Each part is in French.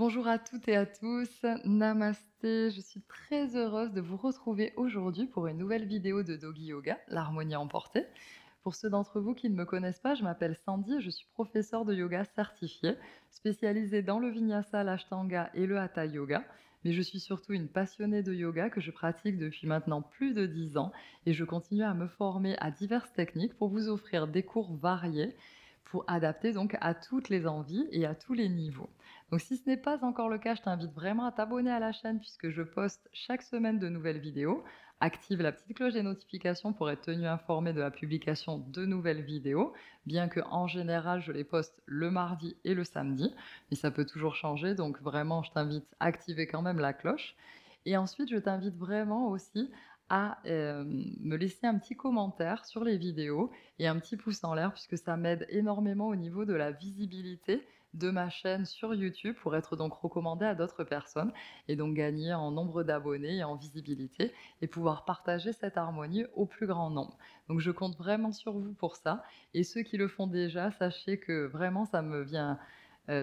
Bonjour à toutes et à tous, namasté, je suis très heureuse de vous retrouver aujourd'hui pour une nouvelle vidéo de Doggy Yoga, l'harmonie emportée. Pour ceux d'entre vous qui ne me connaissent pas, je m'appelle Sandy et je suis professeure de yoga certifiée, spécialisée dans le Vinyasa, l'Ashtanga et le Hatha Yoga. Mais je suis surtout une passionnée de yoga que je pratique depuis maintenant plus de 10 ans et je continue à me former à diverses techniques pour vous offrir des cours variés pour adapter donc à toutes les envies et à tous les niveaux. Donc si ce n'est pas encore le cas, je t'invite vraiment à t'abonner à la chaîne puisque je poste chaque semaine de nouvelles vidéos. Active la petite cloche des notifications pour être tenu informé de la publication de nouvelles vidéos, bien que en général je les poste le mardi et le samedi, mais ça peut toujours changer, donc vraiment je t'invite à activer quand même la cloche. Et ensuite je t'invite vraiment aussi à me laisser un petit commentaire sur les vidéos et un petit pouce en l'air puisque ça m'aide énormément au niveau de la visibilité de ma chaîne sur YouTube pour être donc recommandée à d'autres personnes et donc gagner en nombre d'abonnés et en visibilité et pouvoir partager cette harmonie au plus grand nombre. Donc je compte vraiment sur vous pour ça et ceux qui le font déjà, sachez que vraiment ça me vient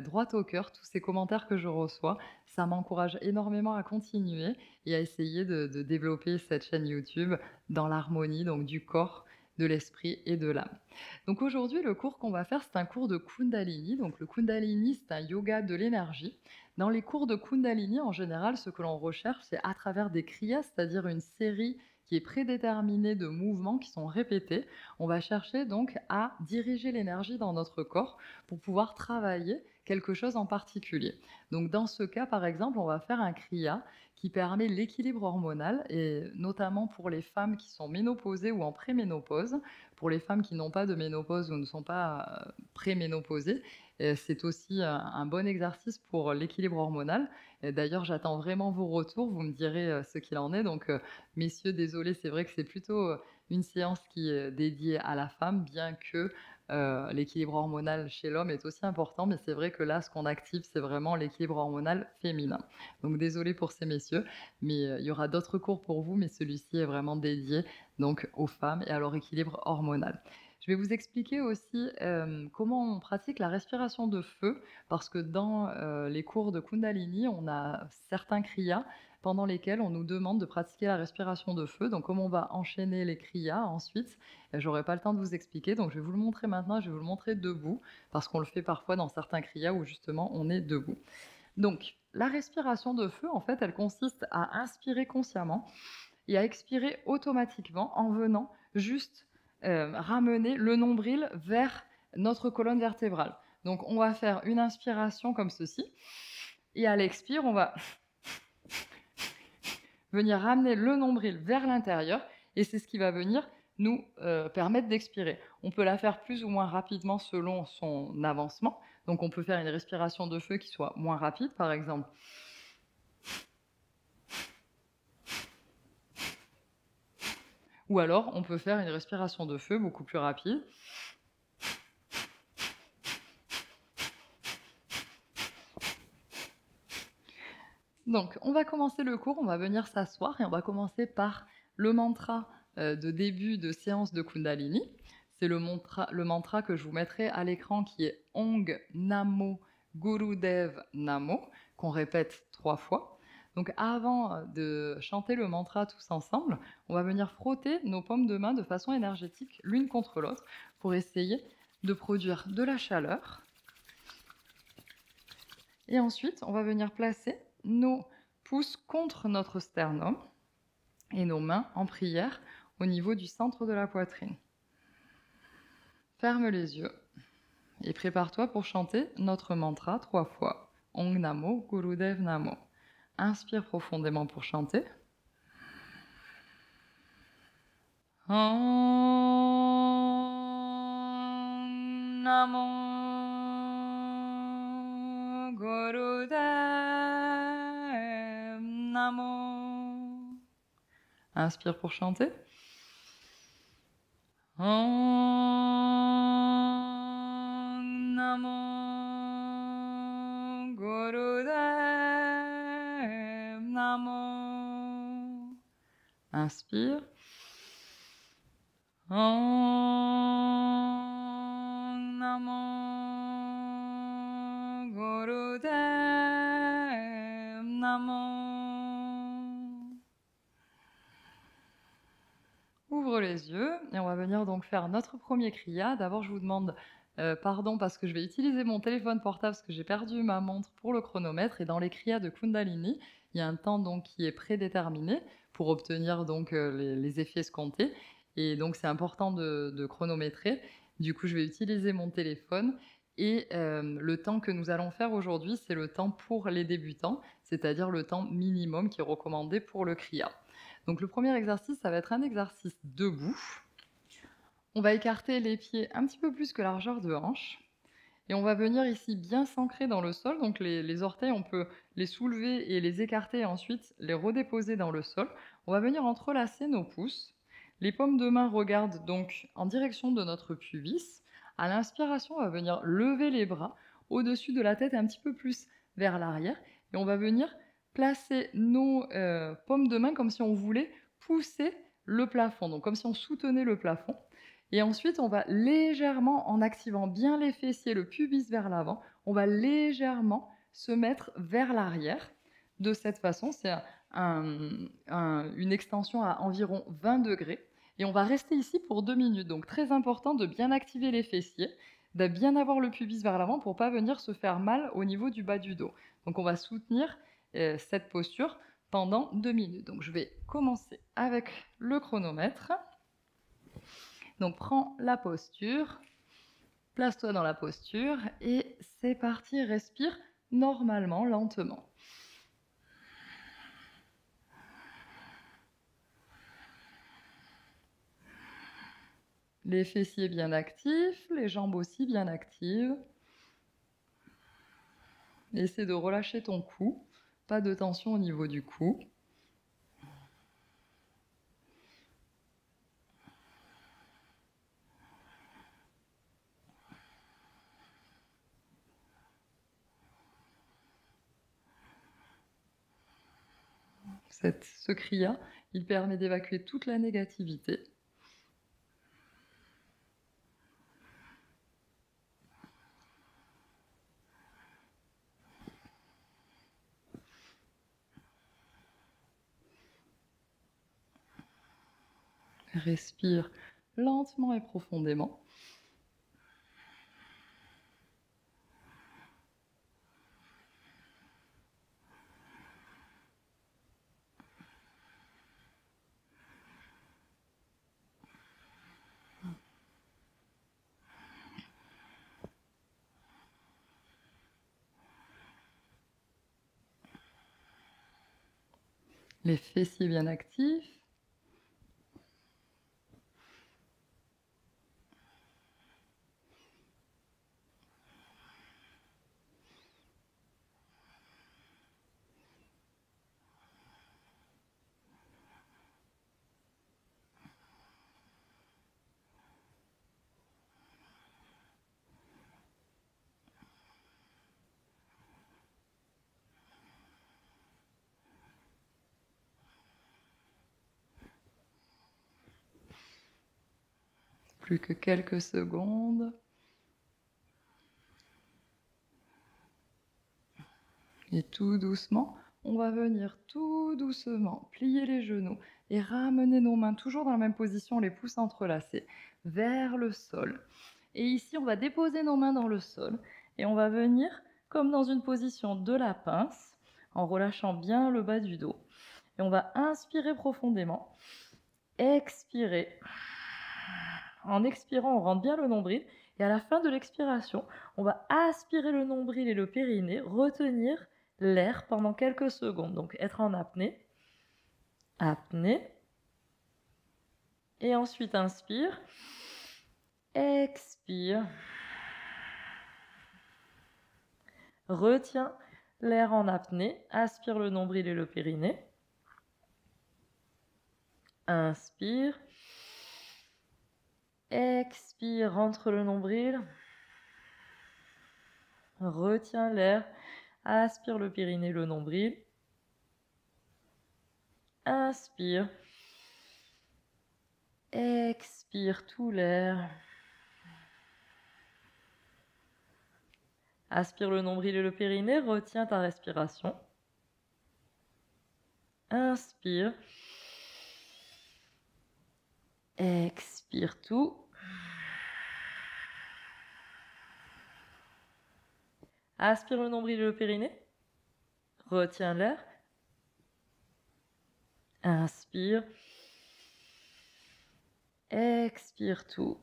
droit au cœur, tous ces commentaires que je reçois, ça m'encourage énormément à continuer et à essayer de développer cette chaîne YouTube dans l'harmonie donc du corps, de l'esprit et de l'âme. Donc aujourd'hui, le cours qu'on va faire, c'est un cours de Kundalini. Donc le Kundalini, c'est un yoga de l'énergie. Dans les cours de Kundalini, en général, ce que l'on recherche, c'est à travers des kriyas, c'est-à-dire une série qui est prédéterminée de mouvements qui sont répétés. On va chercher donc à diriger l'énergie dans notre corps pour pouvoir travailler quelque chose en particulier. Donc dans ce cas, par exemple, on va faire un kriya qui permet l'équilibre hormonal et notamment pour les femmes qui sont ménopausées ou en préménopause. Pour les femmes qui n'ont pas de ménopause ou ne sont pas préménopausées, c'est aussi un bon exercice pour l'équilibre hormonal. Et d'ailleurs, j'attends vraiment vos retours. Vous me direz ce qu'il en est. Donc, messieurs, désolé, c'est vrai que c'est plutôt une séance qui est dédiée à la femme, bien que l'équilibre hormonal chez l'homme est aussi important. Mais c'est vrai que là, ce qu'on active, c'est vraiment l'équilibre hormonal féminin. Donc, désolé pour ces messieurs, mais il y aura d'autres cours pour vous, mais celui-ci est vraiment dédié donc aux femmes et à leur équilibre hormonal. Je vais vous expliquer aussi comment on pratique la respiration de feu, parce que dans les cours de Kundalini, on a certains kriyas pendant lesquels on nous demande de pratiquer la respiration de feu. Donc, comme on va enchaîner les kriyas ensuite, j'aurai pas le temps de vous expliquer. Donc, je vais vous le montrer maintenant. Je vais vous le montrer debout, parce qu'on le fait parfois dans certains kriyas où justement on est debout. Donc, la respiration de feu, en fait, elle consiste à inspirer consciemment et à expirer automatiquement en venant juste ramener le nombril vers notre colonne vertébrale. Donc, on va faire une inspiration comme ceci et à l'expire, on va venir ramener le nombril vers l'intérieur et c'est ce qui va venir nous permettre d'expirer. On peut la faire plus ou moins rapidement selon son avancement. Donc, on peut faire une respiration de feu qui soit moins rapide, par exemple. Ou alors, on peut faire une respiration de feu beaucoup plus rapide. Donc, on va commencer le cours, on va venir s'asseoir et on va commencer par le mantra de début de séance de Kundalini. C'est le mantra que je vous mettrai à l'écran qui est Ong Namo Gurudev Namo, qu'on répète 3 fois. Donc, avant de chanter le mantra tous ensemble, on va venir frotter nos paumes de main de façon énergétique l'une contre l'autre pour essayer de produire de la chaleur. Et ensuite, on va venir placer nos pouces contre notre sternum et nos mains en prière au niveau du centre de la poitrine. Ferme les yeux et prépare-toi pour chanter notre mantra 3 fois. Ong Namo Gurudev Namo. Inspire profondément pour chanter. Ong Namo Gurudev Namo. Inspire pour chanter. Om Namo Gurudev Namo. Inspire. Om Namo Gurudev Namo. Ouvre les yeux et on va venir donc faire notre premier kriya. D'abord, je vous demande pardon parce que je vais utiliser mon téléphone portable parce que j'ai perdu ma montre pour le chronomètre. Et dans les kriyas de Kundalini, il y a un temps donc qui est prédéterminé pour obtenir donc les effets escomptés. Et donc, c'est important de chronométrer. Du coup, je vais utiliser mon téléphone. Et le temps que nous allons faire aujourd'hui, c'est le temps pour les débutants, c'est-à-dire le temps minimum qui est recommandé pour le kriya. Donc le premier exercice, ça va être un exercice debout. On va écarter les pieds un petit peu plus que largeur de hanche. Et on va venir ici bien s'ancrer dans le sol. Donc les orteils, on peut les soulever et les écarter et ensuite les redéposer dans le sol. On va venir entrelacer nos pouces. Les paumes de main regardent donc en direction de notre pubis. À l'inspiration, on va venir lever les bras au-dessus de la tête un petit peu plus vers l'arrière. Et on va venir placer nos paumes de main comme si on voulait pousser le plafond, donc comme si on soutenait le plafond. Et ensuite, on va légèrement, en activant bien les fessiers, le pubis vers l'avant, on va légèrement se mettre vers l'arrière. De cette façon, c'est une extension à environ 20 degrés. Et on va rester ici pour 2 minutes. Donc très important de bien activer les fessiers, de bien avoir le pubis vers l'avant pour ne pas venir se faire mal au niveau du bas du dos. Donc on va soutenir cette posture pendant 2 minutes. Donc je vais commencer avec le chronomètre. Donc prends la posture, place-toi dans la posture et c'est parti, respire normalement, lentement. Les fessiers bien actifs, les jambes aussi bien actives. Essaie de relâcher ton cou, pas de tension au niveau du cou. Ce kriya, il permet d'évacuer toute la négativité. Respire lentement et profondément. Les fessiers bien actifs. Plus que quelques secondes. Et tout doucement, on va venir tout doucement plier les genoux et ramener nos mains toujours dans la même position, les pouces entrelacés, vers le sol. Et ici, on va déposer nos mains dans le sol et on va venir comme dans une position de la pince, en relâchant bien le bas du dos. Et on va inspirer profondément, expirer. En expirant, on rentre bien le nombril. Et à la fin de l'expiration, on va aspirer le nombril et le périnée, retenir l'air pendant quelques secondes. Donc être en apnée. Apnée. Et ensuite inspire. Expire. Retiens l'air en apnée. Aspire le nombril et le périnée. Inspire. Expire, rentre le nombril. Retiens l'air. Aspire le périnée, le nombril. Inspire. Expire tout l'air. Aspire le nombril et le périnée. Retiens ta respiration. Inspire. Expire tout. Aspire le nombril et le périnée. Retiens l'air. Inspire. Expire tout.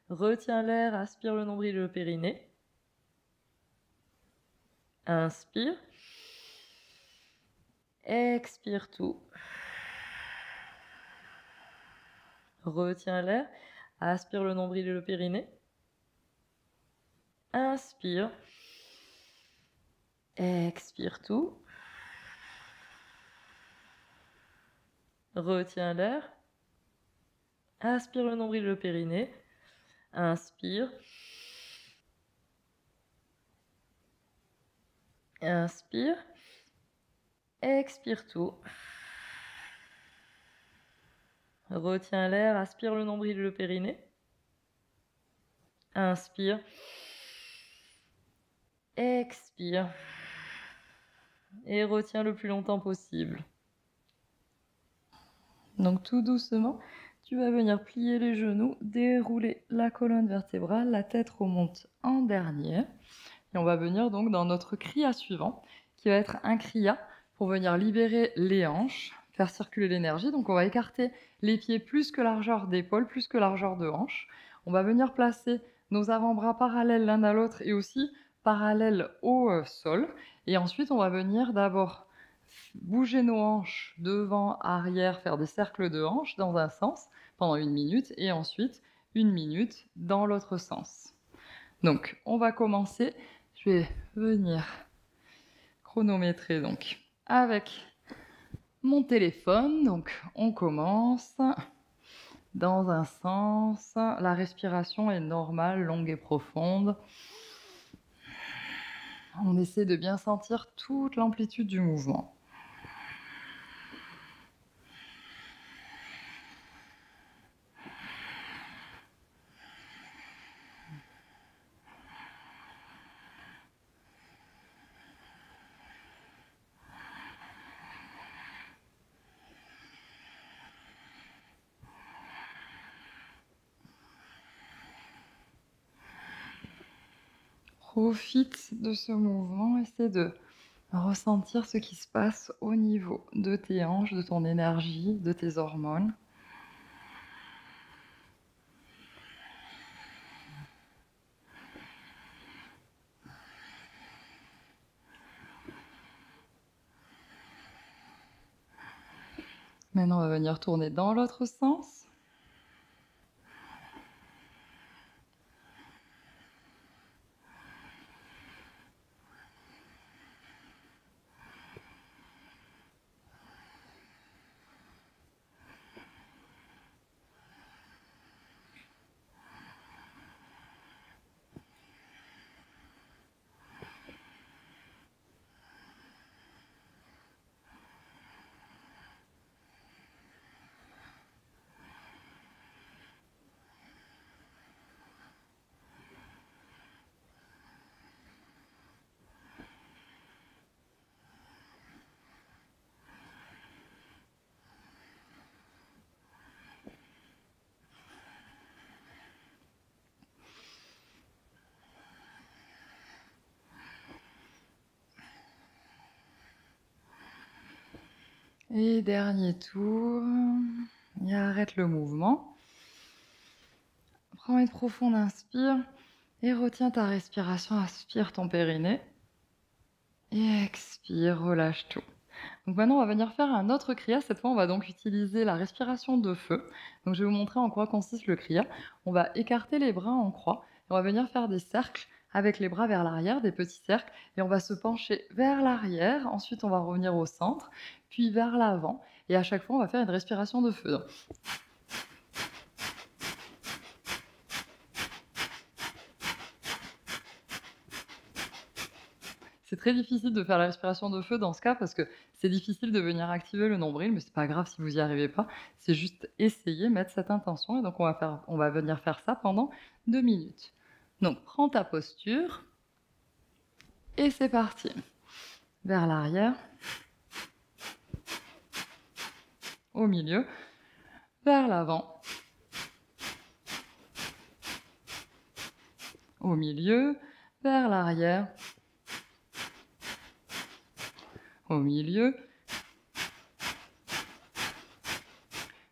Retiens l'air, aspire le nombril et le périnée. Inspire. Expire tout. Retiens l'air, aspire le nombril et le périnée. Inspire. Expire tout. Retiens l'air. Aspire le nombril et le périnée. Inspire. Inspire. Expire tout. Retiens l'air, aspire le nombril et le périnée. Inspire. Expire. Et retiens le plus longtemps possible. Donc tout doucement, tu vas venir plier les genoux, dérouler la colonne vertébrale, la tête remonte en dernier. Et on va venir donc dans notre kriya suivant, qui va être un kriya pour venir libérer les hanches, faire circuler l'énergie. Donc on va écarter les pieds plus que largeur d'épaule, plus que largeur de hanche. On va venir placer nos avant-bras parallèles l'un à l'autre et aussi parallèles au sol. Et ensuite, on va venir d'abord bouger nos hanches devant, arrière, faire des cercles de hanches dans un sens pendant 1 minute et ensuite 1 minute dans l'autre sens. Donc, on va commencer. Je vais venir chronométrer donc avec mon téléphone. Donc, on commence dans un sens. La respiration est normale, longue et profonde. On essaie de bien sentir toute l'amplitude du mouvement. Profite de ce mouvement, essaie de ressentir ce qui se passe au niveau de tes hanches, de ton énergie, de tes hormones. Maintenant, on va venir tourner dans l'autre sens. Et dernier tour. Et arrête le mouvement. Prends une profonde inspire et retiens ta respiration. Aspire ton périnée. Et expire, relâche tout. Donc maintenant, on va venir faire un autre kriya. Cette fois, on va donc utiliser la respiration de feu. Donc je vais vous montrer en quoi consiste le kriya. On va écarter les bras en croix et on va venir faire des cercles avec les bras vers l'arrière, des petits cercles, et on va se pencher vers l'arrière. Ensuite, on va revenir au centre, puis vers l'avant. Et à chaque fois, on va faire une respiration de feu. Donc, c'est très difficile de faire la respiration de feu dans ce cas parce que c'est difficile de venir activer le nombril, mais c'est pas grave si vous n'y arrivez pas. C'est juste essayer, mettre cette intention. Et donc, on va venir faire ça pendant 2 minutes. Donc, prends ta posture. Et c'est parti. Vers l'arrière, au milieu, vers l'avant, au milieu, vers l'arrière, au milieu,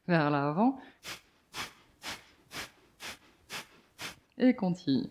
vers l'avant, et continue.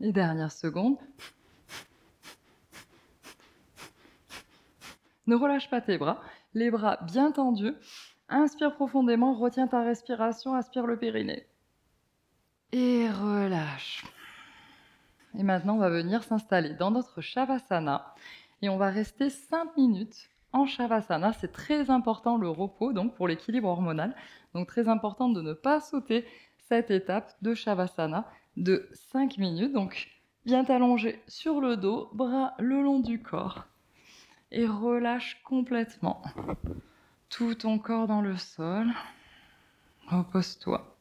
Les dernières secondes. Ne relâche pas tes bras, les bras bien tendus. Inspire profondément, retiens ta respiration, aspire le périnée. Et relâche. Et maintenant, on va venir s'installer dans notre Shavasana et on va rester 5 minutes en Shavasana. C'est très important le repos donc pour l'équilibre hormonal. Donc très important de ne pas sauter cette étape de Shavasana de 5 minutes. Donc viens t'allonger sur le dos, bras le long du corps et relâche complètement tout ton corps dans le sol. Repose-toi.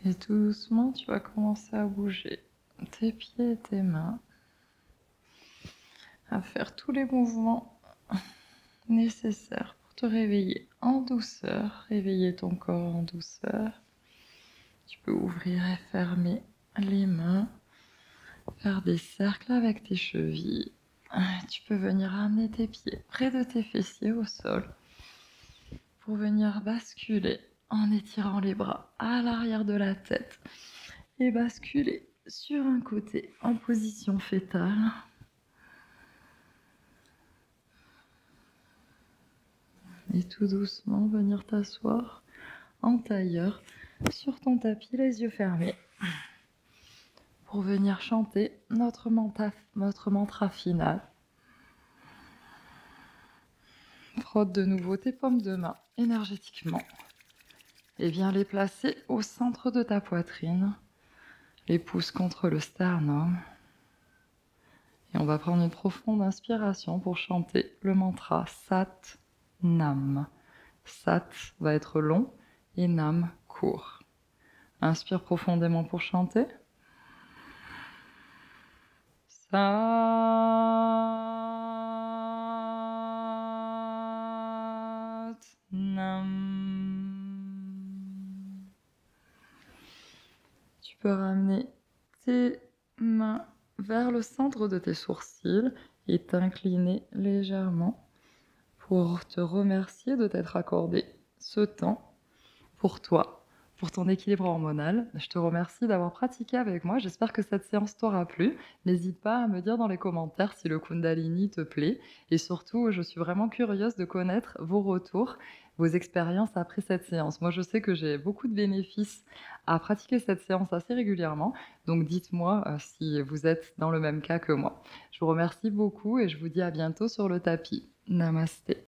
Et tout doucement, tu vas commencer à bouger tes pieds et tes mains, à faire tous les mouvements nécessaires pour te réveiller en douceur, réveiller ton corps en douceur. Tu peux ouvrir et fermer les mains, faire des cercles avec tes chevilles. Tu peux venir amener tes pieds près de tes fessiers au sol pour venir basculer en étirant les bras à l'arrière de la tête et basculer sur un côté en position fétale. Et tout doucement venir t'asseoir en tailleur sur ton tapis, les yeux fermés, pour venir chanter notre mantra final. Frotte de nouveau tes paumes de main énergétiquement et viens les placer au centre de ta poitrine, les pouces contre le sternum. Et on va prendre une profonde inspiration pour chanter le mantra Sat Nam. Sat va être long et Nam court. Inspire profondément pour chanter. Sat Nam. Tu peux ramener tes mains vers le centre de tes sourcils et t'incliner légèrement pour te remercier de t'être accordé ce temps pour toi, pour ton équilibre hormonal. Je te remercie d'avoir pratiqué avec moi. J'espère que cette séance t'aura plu. N'hésite pas à me dire dans les commentaires si le Kundalini te plaît. Et surtout, je suis vraiment curieuse de connaître vos retours, vos expériences après cette séance. Moi, je sais que j'ai beaucoup de bénéfices à pratiquer cette séance assez régulièrement. Donc, dites-moi si vous êtes dans le même cas que moi. Je vous remercie beaucoup et je vous dis à bientôt sur le tapis. Namasté.